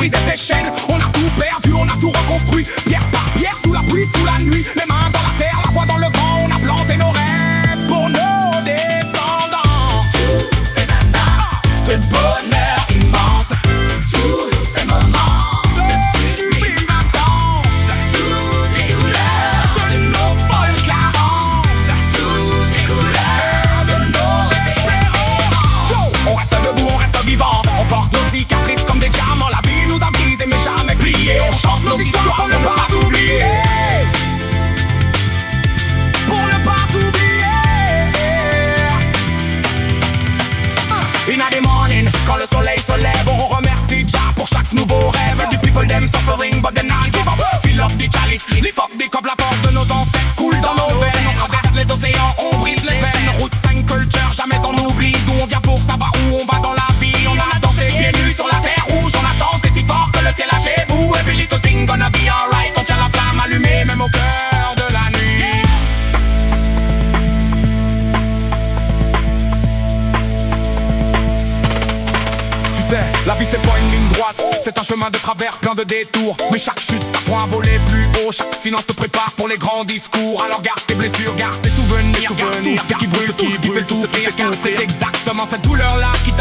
brisé ses chaînes. On a tout perdu, on a tout reconstruit. Pierre par pierre, sous la pluie, sous la nuit. Les mains dans la terre, la voix dans le vent. On a planté nos rêves pour nos descendants. Tous ces années de bonheur immense, tous ces moments de sublime intense, toutes les couleurs de nos folles carences, toutes les couleurs de nos espérances. On reste debout, on reste vivant. On porte nos cicatrices comme des diamants. La vie nous a brisés mais jamais pliés. On chante nos histoires pour ne pas oublier. Pour ne pas oublier. In the morning, quand le soleil se lève, on remercie Jah pour chaque nouveau rêve. The people them suffering but they not give up. Fill up the chalice, lift up the cup. La force de nos ancêtres coule dans nos veines. On traverse les océans, on brise les veines. Route 5 culture, jamais on oublie d'où on vient pour savoir où on va dans la vie. On en a dansé pieds nus sur la terre rouge. On a chanté si fort que le ciel a gébout. Every little thing gonna be alright. On tient la flamme allumée même au cœur de la nuit. La vie c'est pas une ligne droite, c'est un chemin de travers plein de détours. Mais chaque chute t'apprend à voler plus haut. Chaque silence te prépare pour les grands discours. Alors garde tes blessures, garde tes souvenirs, garde tout ce qui brûle, tout ce qui fait souffrir. Car c'est exactement cette douleur là qui